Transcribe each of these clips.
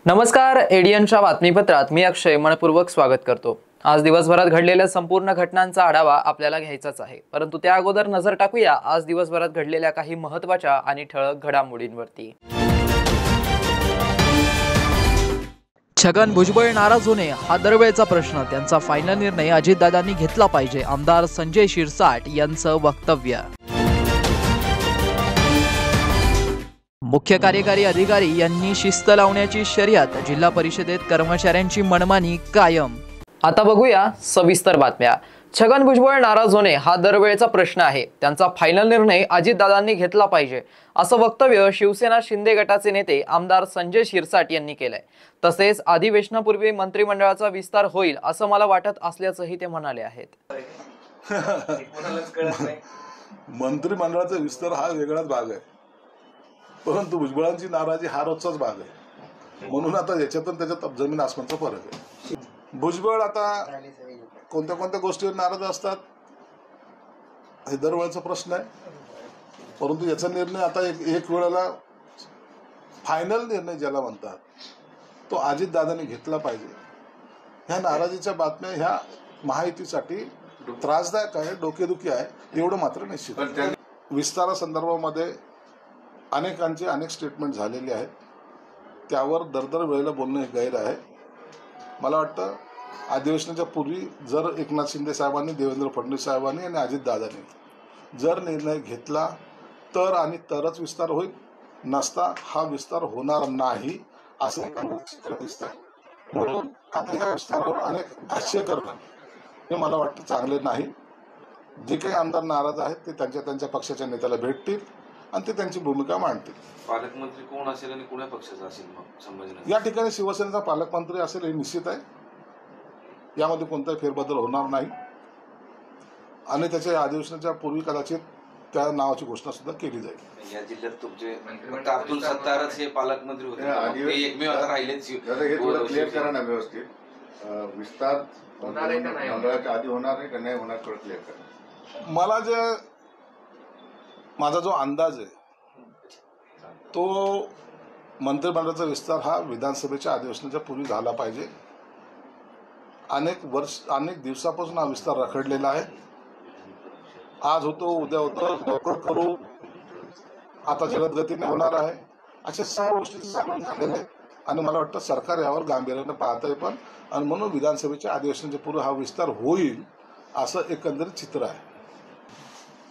नमस्कार, एडीएनच्या बातमीपत्रात मी अक्षय मनपूर्वक स्वागत करतो। आज दिवसभरात घडलेल्या संपूर्ण घटनांचा आढावा आपल्याला घ्यायचाच आहे, परंतु त्या अगोदर नजर टाकूया आज दिवसभरात घडलेल्या काही महत्त्वाच्या आणि ठळक घडामोडींवरती। छगन भुजबळ नाराज होणे हा दरवेळचा प्रश्न, त्यांचा फायनल निर्णय अजितदादांनी घेतला पाहिजे, आमदार संजय शिरसाट यांचं वक्तव्य। मुख्य कार्यकारी अधिकारी यांनी शिस्त लावण्याची शर्यत, जिल्हा परिषदेत कर्मचाऱ्यांची मनमानी कायम। आता बघूया सविस्तर बातम्या। छगन भुजबळ नाराज होणे हा दरवेळचा प्रश्न आहे, त्यांचा फायनल निर्णय अजितदादांनी घेतला पाहिजे, असं वक्तव्य शिवसेना शिंदे गटाचे नेते आमदार संजय शिरसाट यांनी केलंय। तसेच अधिवेशनापूर्वी मंत्रिमंडळाचा विस्तार होईल असं मला वाटत असल्याचंही ते म्हणाले आहेत। मंत्रिमंडळाचा विस्तार हा वेगळाच भाग आहे, परंतु भुजबळांची नाराजी हा रोजचाच भाग आहे, म्हणून आता याच्यातून त्याच्यात जमीन आसमानचा फरक आहे। भुजबळ आता कोणत्या कोणत्या गोष्टीवर नाराज असतात हे दरवेळचा प्रश्न आहे, परंतु याचा निर्णय आता एक वेळेला फायनल निर्णय ज्याला म्हणतात तो अजितदादांनी घेतला पाहिजे। ह्या नाराजीच्या बातम्या ह्या महायुतीसाठी त्रासदायक आहे, डोकेदुखी आहे, एवढं मात्र निश्चित। विस्तारासंदर्भामध्ये अनेकांचे अनेक स्टेटमेंट झालेले आहेत, त्यावर दरदर वेळेला बोलणं हे गैर आहे। मला वाटतं अधिवेशनाच्या पूर्वी जर एकनाथ शिंदे साहेबांनी, देवेंद्र फडणवीस साहेबांनी आणि अजितदादांनी जर निर्णय घेतला तर आणि तरच विस्तार होईल, नसता हा विस्तार होणार नाही असं दिसतं। म्हणून आता ह्या विस्तारावर अनेक भाष्य करणं हे मला वाटतं चांगले नाही। जे काही आमदार नाराज आहेत ते त्यांच्या त्यांच्या पक्षाच्या नेत्याला भेटतील आणि ते त्यांची भूमिका मांडतील। पालकमंत्री कोण असेल आणि कोण्या पक्षाचा असेल मग संभाजी? या ठिकाणी शिवसेनेचा पालकमंत्री असेल हे निश्चित आहे, यामध्ये कोणताही फेरबदल होणार नाही आणि त्याच्या अधिवेशनाच्या पूर्वी कदाचित त्या नावाची घोषणा सुद्धा केली जाईल। या जिल्ह्यात तुमचे अब्दुल सत्तारच हे पालकमंत्री होते, एकमेव आता राहिलेच। हे थोडं क्लिअर करा ना व्यवस्थित, विस्तार मंडळाच्या आधी होणार आहे का नाही होणार थोडं क्लिअर करा। माझा जो अंदाज आहे तो मंत्रिमंडळाचा विस्तार हा विधानसभेच्या अधिवेशनाच्या पूर्वी झाला पाहिजे। अनेक दिवसापासून हा विस्तार रखडलेला आहे, आज होतो उद्या होतो, लवकर करू, आता जलद गतीने होणार आहे, अशा सर्व गोष्टी झालेल्या आहेत आणि मला वाटतं सरकार यावर गांभीर्याने पाहत आहे पण, आणि म्हणून विधानसभेच्या अधिवेशनाच्या पूर्वी हा विस्तार होईल असं एकंदरीत चित्र आहे।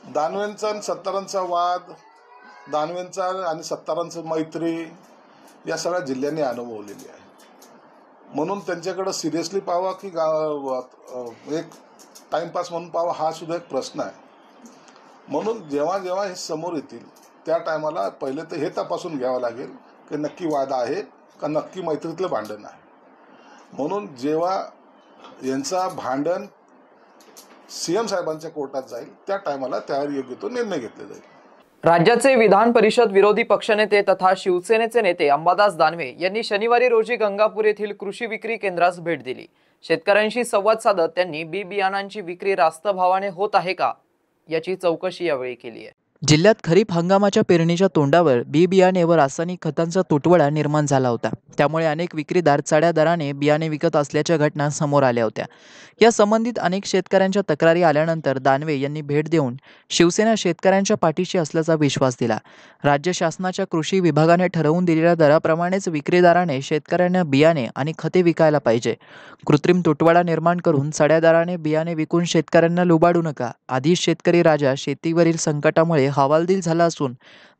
दानवेंचा आणि सत्तारांचा वाद, दानवेंचा आणि सत्तारांचं मैत्री या सगळ्या जिल्ह्यांनी अनुभवलेली आहे, म्हणून त्यांच्याकडे सिरियसली पाहावा की एक टाइमपास म्हणून पाहावा हा सुद्धा एक प्रश्न आहे। म्हणून जेव्हा जेव्हा हे समोर येतील त्या टायमाला पहिले तर हे तपासून घ्यावं लागेल की नक्की वाद आहे का नक्की मैत्रीतलं भांडण आहे। म्हणून जेव्हा यांचा भांडण सीएम साहेबांच्या कोर्टात जाईल त्या टायमाला त्यावर योग्य तो निर्णय घेतला जाईल। राज्याचे विधान परिषद विरोधी पक्षनेते तथा शिवसेनेचे नेते अंबादास दानवे यांनी शनिवारी रोजी गंगापूर येथील कृषी विक्री केंद्रास भेट दिली। शेतकऱ्यांशी संवाद साधत त्यांनी बी बियाणांची विक्री रास्त भावाने होत आहे का याची चौकशी यावेळी केली आहे। जिल्ह्यात खरीप हंगामाच्या पेरणीच्या तोंडावर बी बियाणे व रासायनिक खतांचा तुटवडा निर्माण झाला होता, त्यामुळे अनेक विक्रीदार चढ्या दराने बियाणे विकत असल्याच्या घटना समोर आल्या होत्या। या संबंधित अनेक शेतकऱ्यांच्या तक्रारी आल्यानंतर दानवे यांनी भेट देऊन शिवसेना शेतकऱ्यांच्या पाठीशी असल्याचा विश्वास दिला। राज्य शासनाच्या कृषी विभागाने ठरवून दिलेल्या दराप्रमाणेच विक्रीदाराने शेतकऱ्यांना बियाणे आणि खते विकायला पाहिजे। कृत्रिम तुटवडा निर्माण करून चढ्या दराने बियाणे विकून शेतकऱ्यांना लुबाडू नका। आधीच शेतकरी राजा शेतीवरील संकटामुळे हवालदिल झाला असून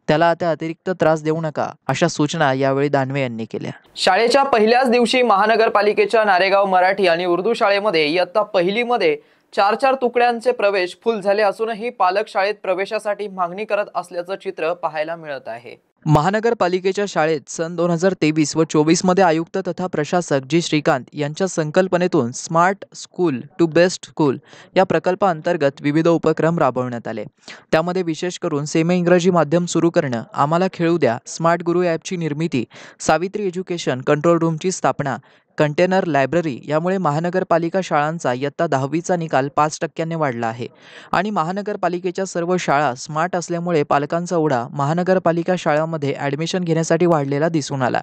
त्याला आता अतिरिक्त त्रास देऊ नका, अशा सूचना यावेळी दानवे यांनी केल्या। शाळेच्या पहिल्याच दिवशी महानगरपालिकेच्या नारेगाव मराठी आणि उर्दू शाळेमध्ये इयत्ता पहिलीमध्ये 4-4 तुकड्यांचे प्रवेश फुल झाले असूनही पालक शाळेत प्रवेशासाठी मागणी करत असल्याचं चित्र पाहायला मिळत आहे। महानगरपालिकेच्या शाळेत सन 2023 व 24 मध्ये आयुक्त तथा प्रशासक जी श्रीकांत यांच्या संकल्पनेतून smart school to best school या प्रकल्पाअंतर्गत विविध उपक्रम राबवण्यात आले. त्यामध्ये विशेष करून सेमी इंग्रजी माध्यम सुरू करणं, आम्हाला खेळू द्या, स्मार्ट गुरु ॲपची निर्मिती, सावित्री एज्युकेशन कंट्रोल रूमची स्थापना, कंटेनर लायब्ररी यामुळे महानगरपालिका शाळांचा इयत्ता 10वीचा निकाल 5% वाढला आहे. आणि महानगरपालिकेच्या सर्व शाळा स्मार्ट असल्यामुळे पालकांचा ओढा महानगरपालिका शाळांमध्ये ॲडमिशन घेण्यासाठी वाढलेला दिसून आला.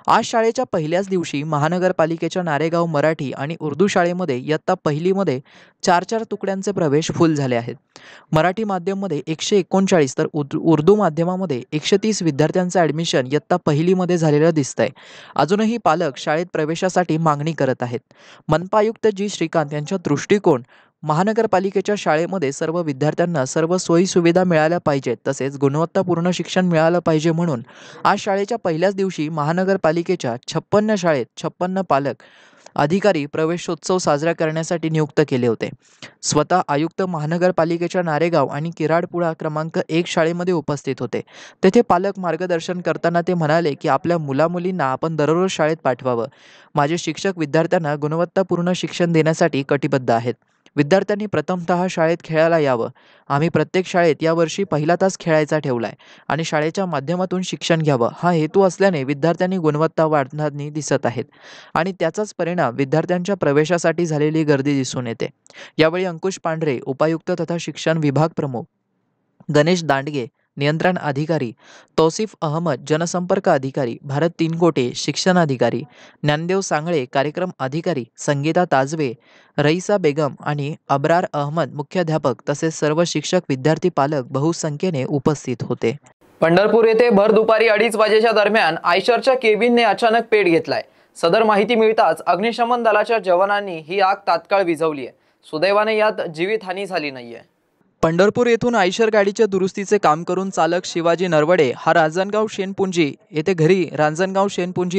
आज शाळेच्या पहिल्याच दिवशी महानगरपालिकेच्या नारेगाव मराठी आणि उर्दू शाळेमध्ये इयत्ता पहिलीमध्ये 4 तुकड्यांचे प्रवेश फुल झाले आहेत. मराठी माध्यममध्ये 139 तर उर्दू माध्यमामध्ये 130 विद्यार्थ्यांचं ॲडमिशन इयत्ता पहिलीमध्ये झालेलं दिसतंय. अजूनही पालक शाळेत प्रवेशासाठी मागणी करत आहेत. मनपा आयुक्त जी श्रीकांत यांचा दृष्टिकोन महानगरपालिकेच्या शाळेमध्ये सर्व विद्यार्थ्यांना सर्व सोयी सुविधा मिळाल्या पाहिजेत, तसेच गुणवत्तापूर्ण शिक्षण मिळालं पाहिजे म्हणून आज शाळेच्या पहिल्याच दिवशी महानगरपालिकेच्या 56 शाळेत 56 पालक अधिकारी प्रवेशोत्सव साजरा करण्यासाठी नियुक्त केले होते. स्वतः आयुक्त महानगरपालिकेच्या नारेगाव आणि किराडपुळा क्रमांक 1 शाळेमध्ये उपस्थित होते. तेथे पालक मार्गदर्शन करताना ते म्हणाले की आपल्या मुलामुलींना आपण दररोज शाळेत पाठवावं. माझे शिक्षक विद्यार्थ्यांना गुणवत्तापूर्ण शिक्षण देण्यासाठी कटिबद्ध आहेत. विद्यार्थ्यांनी प्रथमतः शाळेत खेळायला यावं. आम्ही प्रत्येक शाळेत यावर्षी पहिला तास खेळायचा ठेवलाय आणि शाळेच्या माध्यमातून शिक्षण घ्यावं हा हेतू असल्याने विद्यार्थ्यांनी गुणवत्ता वाढताना दिसत आहेत आणि त्याचाच परिणाम विद्यार्थ्यांच्या प्रवेशासाठी झालेली गर्दी दिसून येते. यावेळी अंकुश पांढरे उपायुक्त तथा शिक्षण विभाग प्रमुख, गणेश दांडगे नियंत्रण अधिकारी, तौसिफ अहमद जनसंपर्क अधिकारी, भारत तिनकोटे शिक्षण अधिकारी, ज्ञानदेव सांगळे कार्यक्रम अधिकारी, संगीता ताजवे, रईसा बेगम आणि अब्रार अहमद मुख्याध्यापक तसेच सर्व शिक्षक विद्यार्थी पालक बहुसंख्येने उपस्थित होते. पंढरपूर येथे भर दुपारी 2:30 वाजेच्या दरम्यान आयशरच्या केबिनने अचानक पेट घेतलाय. सदर माहिती मिळताच अग्निशमन दलाच्या जवानांनी ही आग तात्काळ विझवली आहे. सुदैवाने यात जीवितहानी झाली नाहीये. पंढरपूर येथून आयशर गाडीच्या दुरुस्तीचे काम करून चालक शिवाजी नरवडे हा रांजणगाव शेनपुंजी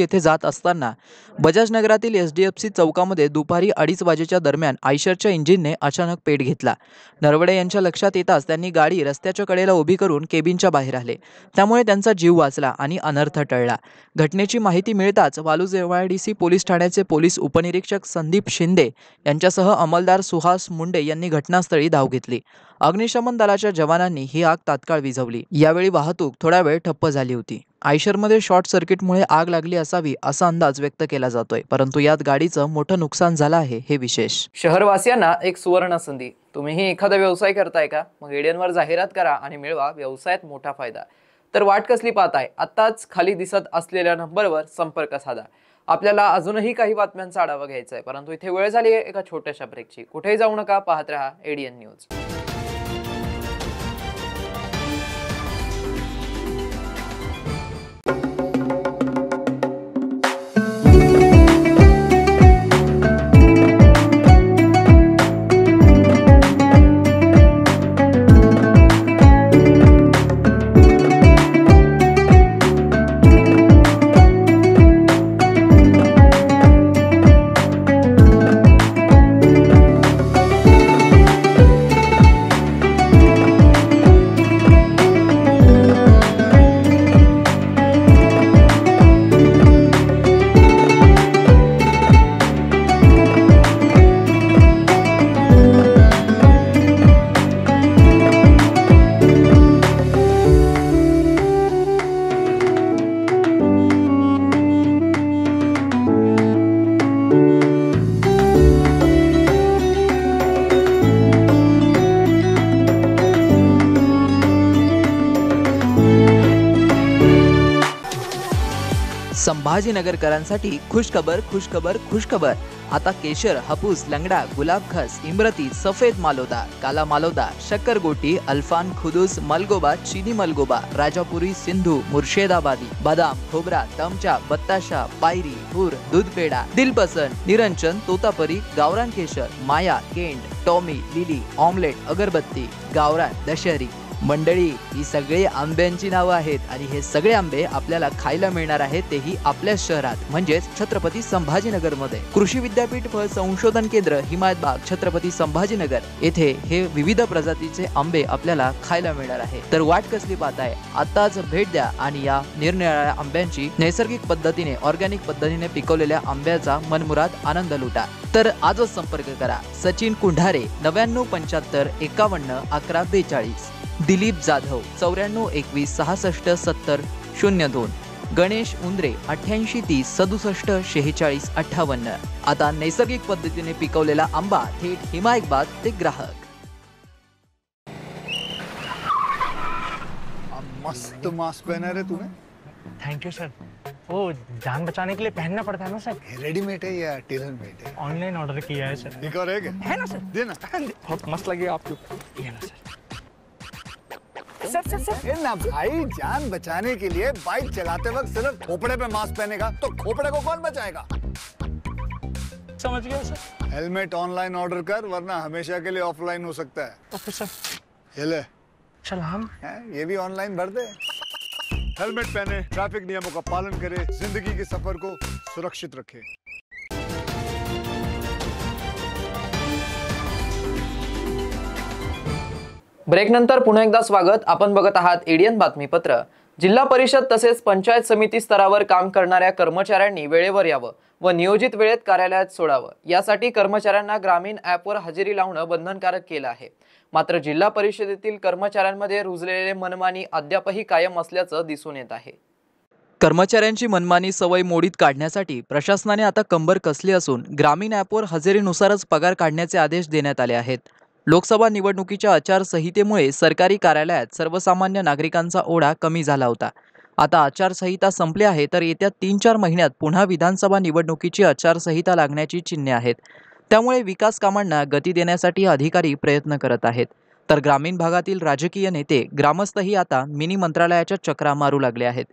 येथे जात असताना बजाज नगरातील SDFC चौकामध्ये दुपारी 2:30 वाजेच्या दरम्यान आयशरच्या इंजिनने अचानक पेट घेतला. नरवडे यांच्या लक्षात येताच त्यांनी गाडी रस्त्याच्या कडेला उभी करून केबिनच्या बाहेर आले. त्यामुळे त्यांचा जीव वाचला आणि अनर्थ टळला. घटनेची माहिती मिळताच वालूज MIDC पोलीस ठाण्याचे पोलीस उपनिरीक्षक संदीप शिंदे यांच्यासह अंमलदार सुहास मुंडे यांनी घटनास्थळी धाव घेतली. अग्निशमन दलाच्या जवानांनी ही आग तात्काळ विझवली. यावेळी वाहतूक थोडा वेळ ठप्प झाली होती. आयशरमध्ये शॉर्ट सर्किटमुळे आग लागली असावी असा अंदाज व्यक्त केला जातोय, परंतु यात गाडीचं मोठं नुकसान झालं आहे हे विशेष. शहरवासियांना एक सुवर्ण संधी. तुम्हीही एखादा व्यवसाय करताय का? मग एडियनवर जाहिरात करा आणि मिळवा व्यवसायात मोठा फायदा. तर वाट कसली पाहताय? आत्ताच खाली दिसत असलेल्या नंबरवर संपर्क साधा. आपल्याला अजूनही काही बातम्यांचा आढावा घ्यायचा आहे, परंतु इथे वेळ झाली आहे एका छोट्याशा ब्रेकची. कुठेही जाऊ नका, पाहत रहा एडियन न्यूज. संभाजीनगरकरांसाठी खुशखबर खुशखबर खुशखबर. आता केशर, हापूस, लंगडा, गुलाब खस, इमरती, सफेद मालोदा, काला मालोदा, शक्करगोटी, अल्फान, खुदूस, मलगोबा, चीनी मलगोबा, राजापुरी, सिंधू, मुर्शेदाबादी, बदाम, खोबरा, तमचा, बत्ताशा, पायरी, हुर, दूध पेडा, दिलपसंद, निरंजन, तोतापरी, गावरान केशर, माया, केंट, टॉमी, लिली, ऑमलेट, अगरबत्ती, गावरान, दशहरी, मंडळी, ही सगळी आंब्यांची नावं आहेत आणि हे सगळे आंबे आपल्याला खायला मिळणार आहेत, तेही आपल्या शहरात म्हणजेच छत्रपती संभाजीनगरमध्ये. कृषी विद्यापीठ फळ संशोधन केंद्र, हिमायतबाग, छत्रपती संभाजीनगर येथे हे विविध प्रजातीचे आंबे आपल्याला खायला मिळणार आहे. तर वाट कसली पाहताय? आताच भेट द्या आणि या निरनिराळ्या आंब्यांची नैसर्गिक पद्धतीने, ऑर्गॅनिक पद्धतीने पिकवलेल्या आंब्याचा मनमुराद आनंद लुटा. तर आजच संपर्क करा. सचिन कुंढारे 9975 51 11 42, दिलीप जाधव 94 21 66 70 02, गणेश उंद्रे 88 30 67 46 58. आता नैसर्गिक पद्धतीने पिकवलेला आंबा थेट हिमायतबाद ते ग्राहक. मस्त मास्क पहना रे तूने. Thank you sir. वो जान बचाने के लिए पहनना पड़ता है ना सर. रेडीमेड है या टेलर मेड है? ऑनलाइन ऑर्डर किया है सर. एक और है क्या? है ना सर. देना. बहुत मस्त लगे आपको. ये ना सर. ये ना भाई, जान बचाने के लिए बाइक चलाते वक्त सिर्फ खोपड़े पे मास्क पहनेगा तो खोपड़े को कौन बचाएगा? समझ गया सर. हेलमेट ऑनलाइन ऑर्डर कर, वरना हमेशा के लिए ऑफलाइन हो सकता है. Okay sir. ये ले. चल हम ये भी ऑनलाइन भर दे. हेलमेट पहने, ट्रैफिक नियमों का पालन करे, जिंदगी के सफर को सुरक्षित रखे. ब्रेकनंतर पुन्हा एकदा स्वागत. आपण बघत आहात एडियन बातमीपत्र. जिल्हा परिषद तसेच पंचायत समिती स्तरावर काम करणाऱ्या कर्मचाऱ्यांनी वेळेवर यावं व नियोजित वेळेत कार्यालयात सोडावं, यासाठी कर्मचाऱ्यांना ग्रामीण ॲपवर हजेरी लावणं बंधनकारक केलं आहे. मात्र जिल्हा परिषदेतील कर्मचाऱ्यांमध्ये रुजलेले मनमानी अद्यापही कायम असल्याचं दिसून येत आहे. कर्मचाऱ्यांची मनमानी सवय मोडीत काढण्यासाठी प्रशासनाने आता कंबर कसली असून ग्रामीण ॲपवर हजेरीनुसारच पगार काढण्याचे आदेश देण्यात आले आहेत. लोकसभा निवडणुकीच्या आचारसंहितेमुळे सरकारी कार्यालयात सर्वसामान्य नागरिकांचा ओढा कमी झाला होता. आता आचारसंहिता संपली आहे, तर येत्या 3-4 महिन्यात पुन्हा विधानसभा निवडणुकीची आचारसंहिता लागण्याची चिन्हे आहेत. त्यामुळे विकास कामांना गती देण्यासाठी अधिकारी प्रयत्न करत आहेत. तर ग्रामीण भागातील राजकीय नेते, ग्रामस्थही आता मिनी मंत्रालयाच्या चक्रा मारू लागले आहेत.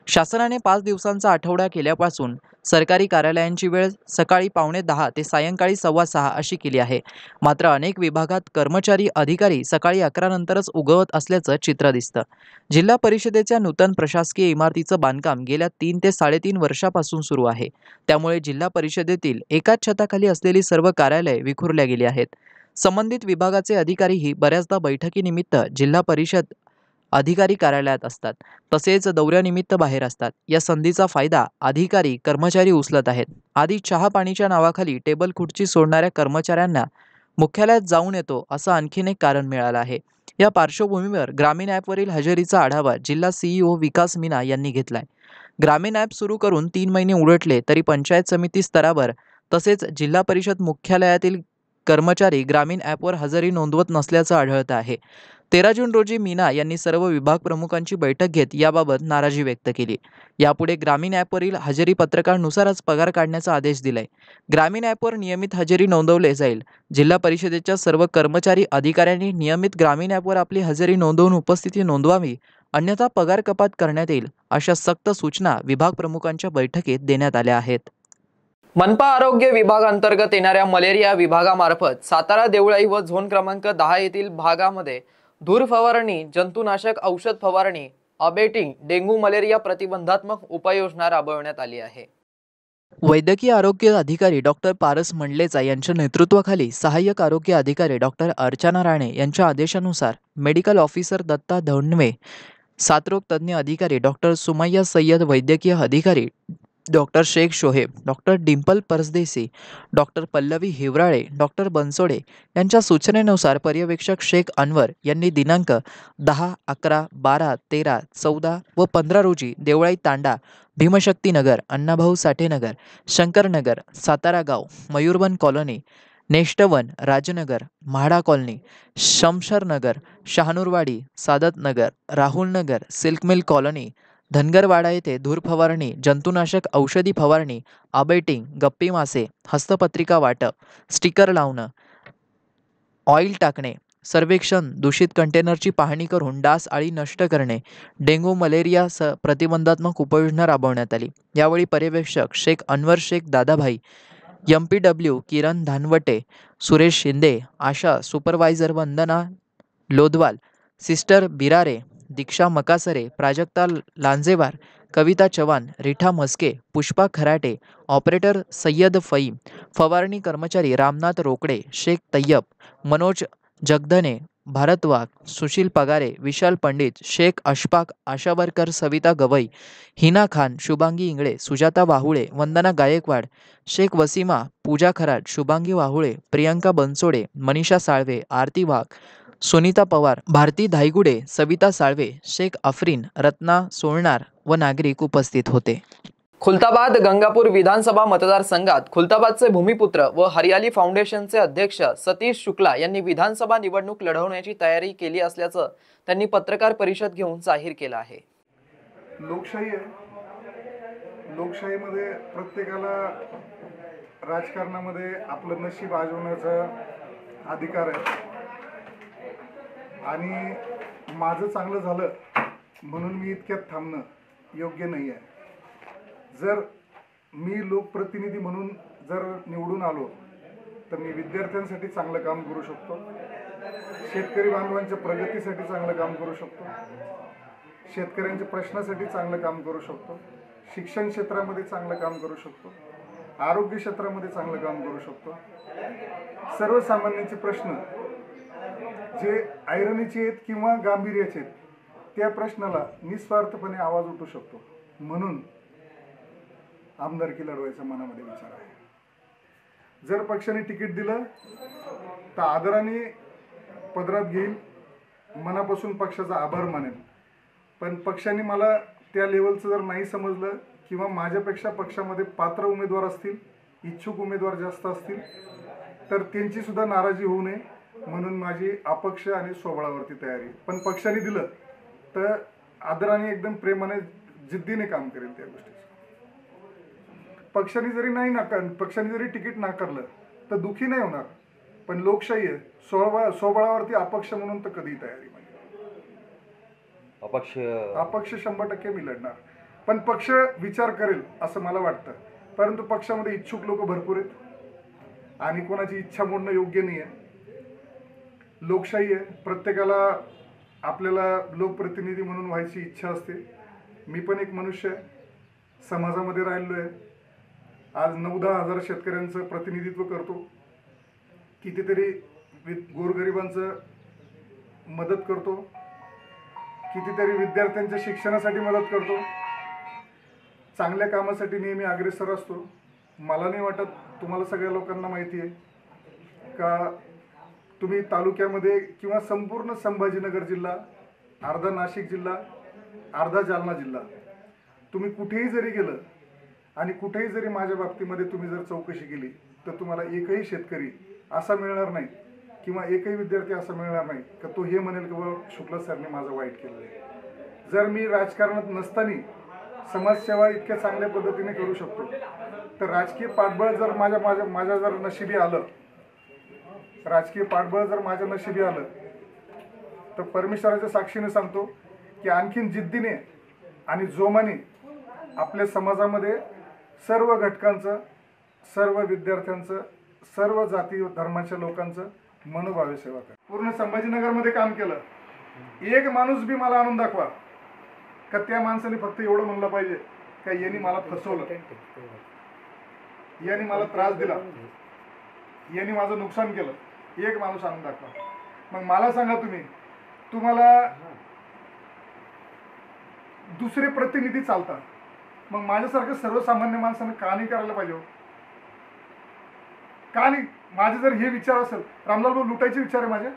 शासनाने 5 दिवसांचा आठवडा केल्यापासून सरकारी कार्यालयांची वेळ सकाळी 9:45 ते सायंकाळी 6:15 अशी केली आहे. मात्र अनेक विभागात कर्मचारी, अधिकारी सकाळी 11 नंतरच उगवत असल्याचं चित्र दिसतं. जिल्हा परिषदेच्या नूतन प्रशासकीय इमारतीचं बांधकाम गेल्या 3 ते 3.5 वर्षापासून सुरू आहे. त्यामुळे जिल्हा परिषदेतील एकाच छताखाली असलेली सर्व कार्यालये विखुरल्या गेली आहेत. संबंधित विभागाचे अधिकारीही बऱ्याचदा बैठकीनिमित्त जिल्हा परिषद अधिकारी कार्यालयात असतात, तसेच दौऱ्यानिमित्त बाहेर असतात. या संधीचा फायदा अधिकारी, कर्मचारी उचलत आहेत. आधी चहा पाणीच्या नावाखाली टेबल खुर्ची सोडणाऱ्या कर्मचाऱ्यांना मुख्यालयात जाऊन येतो असं आणखीन एक कारण मिळालं आहे. या पार्श्वभूमीवर ग्रामीण ॲपवरील हजेरीचा आढावा जिल्हा सीईओ विकास मीना यांनी घेतलाय. ग्रामीण ॲप सुरू करून 3 महिने उलटले तरी पंचायत समिती स्तरावर तसेच जिल्हा परिषद मुख्यालयातील कर्मचारी ग्रामीण ॲपवर हजेरी नोंदवत नसल्याचं आढळतं आहे. 13 जून रोजी मीना यांनी सर्व विभाग प्रमुखांची बैठक घेत याबाबत नाराजी व्यक्त केली. यापुढे ग्रामीण ॲपवरील हजेरी पत्रकानुसारच पगार काढण्याचा आदेश दिलाय. ग्रामीण ॲपवर नियमित हजेरी नोंदवले जाईल. जिल्हा परिषदेच्या सर्व कर्मचारी, अधिकाऱ्यांनी नियमित ग्रामीण ॲपवर आपली हजेरी नोंदवून उपस्थिती नोंदवावी, अन्यथा पगार कपात करण्यात येईल, अशा सक्त सूचना विभाग प्रमुखांच्या बैठकीत देण्यात आल्या आहेत. मनपा आरोग्य विभाग अंतर्गत येणाऱ्या मलेरिया विभागामार्फत सातारा, देवळाई व झोन क्रमांक 10 येथील भागामध्ये धूर फवारणी, जंतुनाशक औषध फवारणी, अबेटिंग, डेंग्यू मलेरिया प्रतिबंधात्मक उपाययोजना राबवण्यात आली आहे. वैद्यकीय आरोग्य अधिकारी डॉक्टर पारस मंडलेचा यांच्या नेतृत्वाखाली सहाय्यक आरोग्य अधिकारी डॉक्टर अर्चना राणे यांच्या आदेशानुसार मेडिकल ऑफिसर दत्ता धोंडवे, साथरोग तज्ज्ञ अधिकारी डॉक्टर सुमैया सय्यद, वैद्यकीय अधिकारी डॉक्टर शेख शोहेब, डॉक्टर डिंपल परदेसी, डॉक्टर पल्लवी हिवराळे, डॉक्टर बनसोडे यांच्या सूचनेनुसार पर्यवेक्षक शेख अनवर यांनी दिनांक 10, 11, 12, 13, 14 व 15 रोजी देवळाई तांडा, भीमशक्तीनगर, अण्णाभाऊ साठे नगर, शंकरनगर, सातारा गाव, मयूरवन कॉलनी, नेष्टवन, राजनगर, म्हाडा कॉलनी, शमशरनगर, शहानूरवाडी, सादत नगर, राहुल नगर, सिल्क मिल कॉलनी, धनगरवाडा येथे धूर फवारणी, जंतुनाशक औषधी फवारणी, अबेटिंग, गप्पी मासे, हस्तपत्रिका वाटप, स्टिकर लावणं, ऑइल टाकणे, सर्वेक्षण, दूषित कंटेनरची पाहणी करून डास आळी नष्ट करणे, डेंग्यू मलेरिया प्रतिबंधात्मक उपाययोजना राबवण्यात आली. यावेळी पर्यवेक्षक शेख अनवर शेख दादाभाई, MPW किरण धानवटे, सुरेश शिंदे, आशा सुपरवायझर वंदना लोदवाल, सिस्टर बिरारे, दीक्षा मकासरे, प्राजक्ता लांजेवार, कविता चव्हाण, रिठा म्हस्के, पुष्पा खराटे, ऑपरेटर सय्यद फईम, फवारणी कर्मचारी रामनाथ रोकडे, शेख तय्यब, मनोज जगधने, भारत वाघ, सुशील पगारे, विशाल पंडित, शेख अशफाक, आशा वर्कर सविता गवई, हिना खान, शुभांगी इंगळे, सुजाता वाहुळे, वंदना गायकवाड, शेख वसीमा, पूजा खराट, शुभांगी वाहुळे, प्रियंका बनसोडे, मनीषा साळवे, आरती वाघ, सुनीता पवार, भारती धायगुडे, सविता साळवे, शेख अफरीन, रत्ना सोळणार व नागरिक उपस्थित होते. खुलताबाद गंगापूर विधानसभा मतदारसंघात खुलताबादचे भूमिपुत्र व हरियाली फाउंडेशनचे अध्यक्ष सतीश शुक्ला यांनी विधानसभा निवडणूक लढवण्याची तयारी केली असल्याचं त्यांनी पत्रकार परिषद घेऊन जाहीर केलं आहे. लोकशाही आहे. लोकशाहीमध्ये प्रत्येकाला राजकारणामध्ये आपलं नशीब आजवण्याचा अधिकार आहे आणि माझं चांगलं झालं म्हणून मी इतक्यात थांबणं योग्य नाही आहे. जर मी लोकप्रतिनिधी म्हणून जर निवडून आलो तर मी विद्यार्थ्यांसाठी चांगलं काम करू शकतो, शेतकरी बांधवांच्या प्रगतीसाठी चांगलं काम करू शकतो, शेतकऱ्यांच्या प्रश्नासाठी चांगलं काम करू शकतो, शिक्षण क्षेत्रामध्ये चांगलं काम करू शकतो, आरोग्य क्षेत्रामध्ये चांगलं काम करू शकतो. सर्वसामान्यांचे प्रश्न जे ऐरणीचे आहेत किंवा गांभीर्याचे आहेत त्या प्रश्नाला निस्वार्थपणे आवाज उठू शकतो. म्हणून आमदारकी लढवायचा मनामध्ये विचार आहे. जर पक्षाने तिकीट दिलं तर आदराने पदरात घेईल, मनापासून पक्षाचा आभार मानेल. पण पक्षाने मला त्या लेवलचं जर नाही समजलं किंवा माझ्यापेक्षा पक्षामध्ये पात्र उमेदवार असतील, इच्छुक उमेदवार जास्त असतील तर त्यांची सुद्धा नाराजी होऊ नये म्हणून माझी अपक्ष आणि स्वबळावरती तयारी. पण पक्षाने दिलं तर आदराने एकदम प्रेमाने जिद्दीने काम करेल त्या गोष्टीचं. पक्षाने जरी तिकीट नाकारलं तर दुखी नाही होणार. पण लोकशाही आहे, स्वबळावरती अपक्ष म्हणून तर कधी तयारी म्हणजे अपक्ष 100% मी लढणार. पण पक्ष विचार करेल असं मला वाटतं. परंतु पक्षामध्ये इच्छुक लोक भरपूर आहेत आणि कोणाची इच्छा मोडणं योग्य नाही आहे. लोकशाही आहे, प्रत्येकाला आपल्याला लोकप्रतिनिधी म्हणून व्हायची इच्छा असते. मी पण एक मनुष्य आहे, समाजामध्ये राहिलो आहे. आज 9-10 हजार शेतकऱ्यांचं प्रतिनिधित्व करतो, कितीतरी गोरगरिबांचं मदत करतो, कितीतरी विद्यार्थ्यांच्या शिक्षणासाठी मदत करतो, चांगल्या कामासाठी नेहमी अग्रेसर असतो. मला नाही वाटत, तुम्हाला सगळ्या लोकांना माहिती आहे का, तुम्ही तालुक्यामध्ये किंवा संपूर्ण संभाजीनगर जिल्हा, अर्धा नाशिक जिल्हा, अर्धा जालना जिल्हा, तुम्ही कुठेही जरी गेलं आणि कुठेही जरी माझ्या बाबतीमध्ये तुम्ही जर चौकशी केली तर तुम्हाला एकही शेतकरी असा मिळणार नाही किंवा एकही विद्यार्थी असा मिळणार नाही का तो हे म्हणेल की बाबा शुक्ला सरने माझं वाईट केलं आहे. जर मी राजकारणात नसताना समाजसेवा इतक्या चांगल्या पद्धतीने करू शकतो तर राजकीय पाठबळ जर माझ्या जर नशिबी आलं, राजकीय पाठबळ जर माझ्या नशिबी आलं तर परमेश्वराच्या साक्षीने सांगतो की आणखीन जिद्दीने आणि जोमाने आपल्या समाजामध्ये सर्व घटकांचं, सर्व विद्यार्थ्यांचं, सर्व जाती धर्माच्या लोकांचं मनोभावे सेवा कर. पूर्ण संभाजीनगरमध्ये काम केलं. एक माणूस बी मला आणून दाखवा का त्या माणसाने फक्त एवढं म्हणलं पाहिजे का यांनी मला फसवलं, यांनी मला त्रास दिला, यांनी माझं नुकसान केलं. एक माणूस आणून दाखवा. मग मला सांगा तुम्हाला दुसरे प्रतिनिधी चालतात, मग माझ्यासारखं सर्वसामान्य माणसानं का नाही करायला पाहिजे? का नाही? माझे जर हे विचार असेल, रामलाल भाऊ लुटायचे विचार आहे माझे?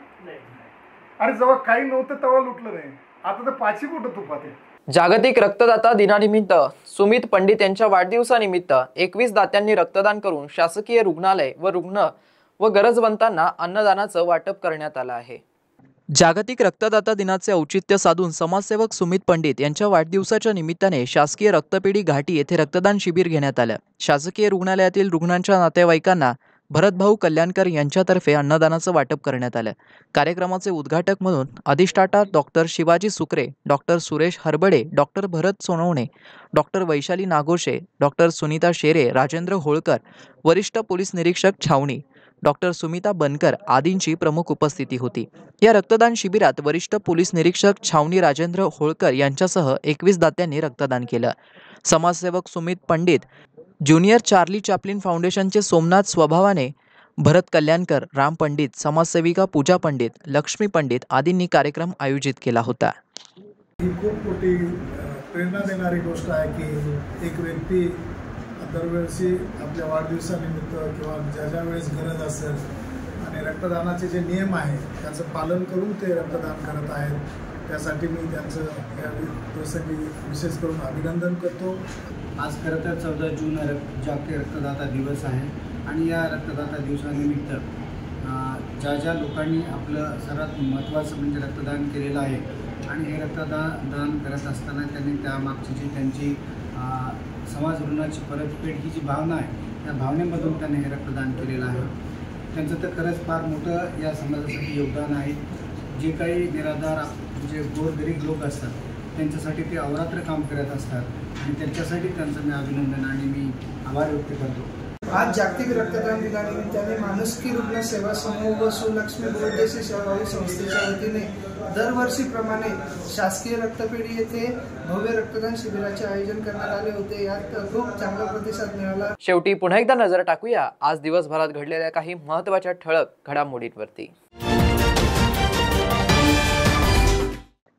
अरे जेव्हा काही नव्हतं तेव्हा लुटलं नाही, आता तर पाची कुठं तुपात आहे. जागतिक रक्तदाता दिनानिमित्त सुमित पंडित यांच्या वाढदिवसानिमित्त 21 दात्यांनी रक्तदान करून शासकीय रुग्णालय व रुग्ण व गरजवंतांना अन्नदानाचं वाटप करण्यात आलं आहे. जागतिक रक्तदाता दिनाचे औचित्य साधून समाजसेवक सुमित पंडित यांच्या वाढदिवसाच्या निमित्ताने शासकीय रक्तपेढी घाटी येथे रक्तदान शिबिर घेण्यात आलं. शासकीय रुग्णालयातील रुग्णांच्या नातेवाईकांना भरतभाऊ कल्याणकर यांच्यातर्फे अन्नदानाचं वाटप करण्यात आलं. कार्यक्रमाचे उद्घाटक म्हणून अधिष्ठाता doctor Shivaji Sukre, doctor Suresh Harbade, doctor Bharat Sonawane, doctor Vaishali Nagoshe, doctor Sunita Shere, Rajendra Holkar, वरिष्ठ पोलीस निरीक्षक छावणी, डॉक्टर सुमिता बनकर आदींची प्रमुख उपस्थिती होती। या रक्तदान शिबिरात वरिष्ठ पोलीस निरीक्षक छावणी राजेंद्र होळकर यांच्यासह 21 दात्यांनी रक्तदान केलं। समाजसेवक Sumit Pandit, junior Charlie Chaplin फाउंडेशनचे सोमनाथ स्वभावाने, भरत कल्याणकर, राम पंडित, समाजसेविका पूजा पंडित, लक्ष्मी पंडित आदींनी कार्यक्रम आयोजित केला होता। ही खूप मोठी प्रेरणा देणारी गोष्ट आहे की एक व्यक्ती दरवर्षी आपल्या वाढदिवसानिमित्त किंवा ज्या वेळेस गरज असेल आणि रक्तदानाचे जे नियम आहेत त्याचं पालन करून ते रक्तदान करत आहेत, त्यासाठी मी त्यांचं या प्रसंगी विशेष करून अभिनंदन करतो। आज खरं तर 14 जून जागतिक रक्तदाता दिवस आहे आणि या रक्तदाता दिवसानिमित्त ज्या लोकांनी आपलं सर्वात महत्त्वाचं म्हणजे रक्तदान केलेलं आहे आणि हे रक्तदान करत असताना त्यांनी त्यामागची जी त्यांची समाज ऋणाची परतफेड ही जी भावना आहे त्या भावनेमधून त्यांनी हे रक्तदान केलेलं आहे। त्यांचं तर खरंच फार मोठं या समाजासाठी योगदान आहे। जे काही निराधार म्हणजे गोरगरीब लोक असतात त्यांच्यासाठी ते अहोरात्र काम करत असतात आणि त्यांच्यासाठी त्यांचं मी अभिनंदन आणि मी आभार व्यक्त करतो। आज जागतिक रक्तदान दिनानिमित्ताने मानसकी रुग्ण सेवा समूह व सुलक्ष्मी बहुउद्देशीय सेवाभावी संस्थेच्या वतीने दरवर्षीप्रमाणे शासकीय रक्तपेढी येथे भव्य रक्तदान शिबिराचे आयोजन करण्यात आले होते। यात खूप चांगला प्रतिसाद मिळाला। शेवटी पुन्हा एकदा नजर टाकूया आज दिवसभरात घडलेल्या काही महत्त्वाच्या ठळक घडामोडींवरती।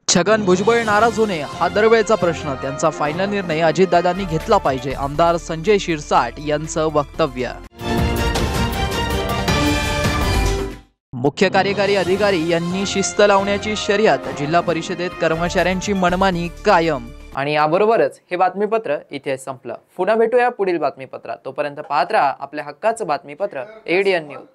छगन भुजबळ नाराज होणे हा दरवेळचा प्रश्न, त्यांचा फायनल निर्णय अजितदादांनी घेतला पाहिजे, आमदार संजय शिरसाट यांचं वक्तव्य। मुख्य कार्यकारी अधिकारी यांनी शिस्त लावण्याची शर्यत, जिल्हा परिषदेत कर्मचाऱ्यांची मनमानी कायम। आणि याबरोबरच हे बातमीपत्र इथे संपलं। पुन्हा भेटूया पुढील बातमीपत्रात। तोपर्यंत पाहत राहा आपल्या हक्काचं बातमीपत्र ADN न्यूज।